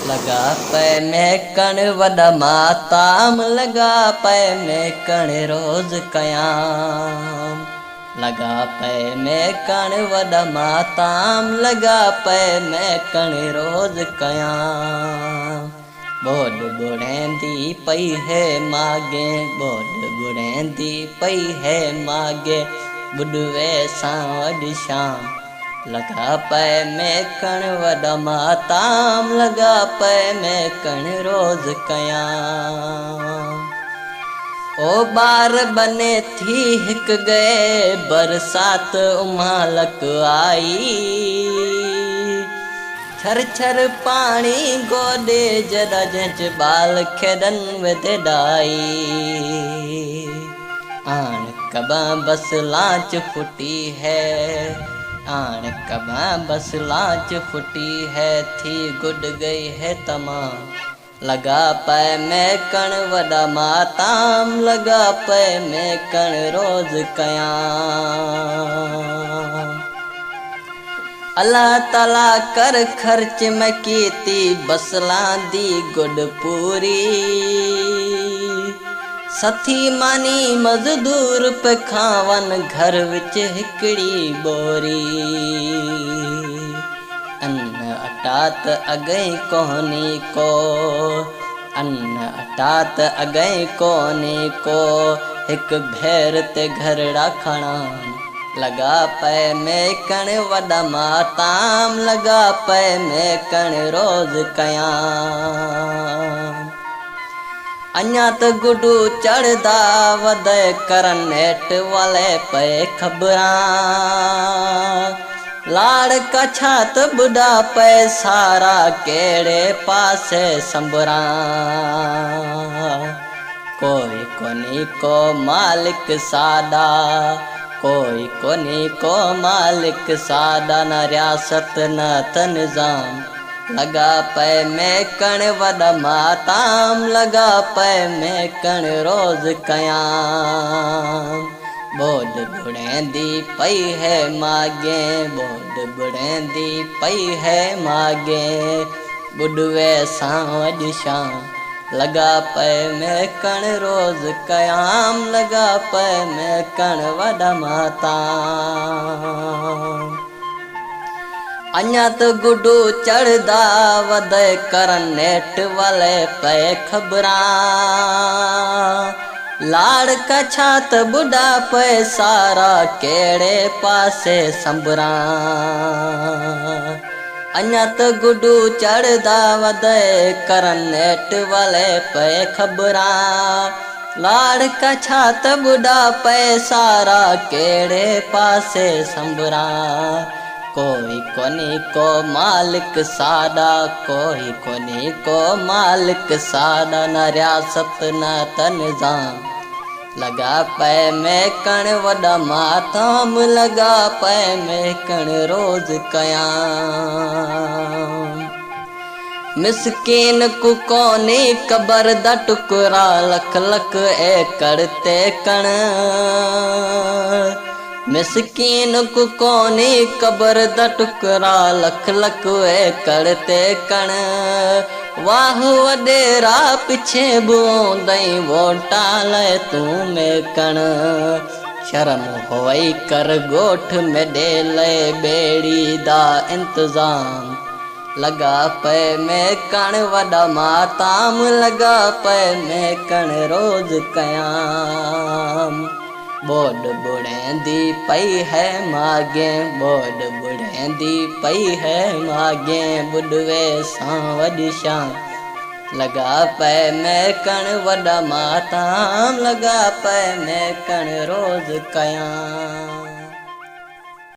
लगा पे में कण वॾा माताम लगा पे में कण रोज़ कयाम लगा पे में कण वॾा माताम लगा पे में कण रोज़ कयाम बोॾ बुड़ेंदी पई है मागे बोॾ बुड़ेंदी पई है मागे बुॾवे सां वॾी शाम लगा पे में कण वॾा माताम लगा पे में कण रोज़ कयाम ओ बार बने थी हिक गए बरसात उमालक आई छर छर पानी गोॾे जॾा जंच बाल खेॾन विधेॾाई आण कबा बस लांच फुटी है आण कबा बस लांच फुटी है थी गुड गई है तमाम लगा पे में कण वॾा माताम लगा पे में कण रोज़ कयाम अल्लाह ताला कर खर्च में कीती बसलां दी गुड पूरी सथी मानी मजदूर पे खावन घर विच हिकड़ी बोरी अन्न अटात अगई कोहनी को अन्न अटात अगई कोहनी को हिक भेर ते घरड़ा खणा लगा पे में कण वॾा माताम लगा पे में कण रोज़ कयाम अञा त गुडू चढ़दा वधे करन नेट वाले पे खबरां लाड़ कछा त बुढ़ा पे सारा केड़े पासे संबरां कोई कोनी को मालिक सादा कोई कोनी को मालिक सादा न रियासत न त निज़ाम लगा पे में कण वॾा माताम लगा पे में कण रोज़ कयाम बोॾ बुड़ेंदी पई है मागे बोॾ बुड़ेंदी पई है मागे बुॾवे सां वॾी शाम लगा पे में कण रोज़ कयाम लगा पे में कण वॾा माताम अञा त गुडू चढ़दा वधे करन नेट वाले पे खबरां लाड़ कछा त बुढ़ा पे सारा केड़े पासे संबरां अञा त गुडू चढ़दा वधे करन नेट वाले पे खबरां लाड़ कछा त बुढ़ा पे सारा केड़े पासे संबरां कोई कोनी को मालिक सादा कोई कोनी को मालिक सादा न रियासत न त निज़ाम लगा पे में कण वॾा माताम लगा पे में कण रोज़ कयाम मिसकीन को कोनी कबर दा टुकड़ा लख लख एकड़ ते कण मिसकीन को कोनी कबर दा टुकड़ा लख लख एकड़ ते कण वाह वडेरा पिछे बोंदई वोटा ले तू में कण शर्म होई कर गोठ में दे ले बेड़ी दा इंतजाम लगा पे में कण वॾा माताम लगा पे में कण रोज़ कयाम बोॾ बुड़ेंदी पई है मागे बोॾ बुड़ेंदी पई है मागे बुॾवे सां वॾी शाम लगा पे में कण वॾा माताम लगा पे में कण रोज़ कयाम।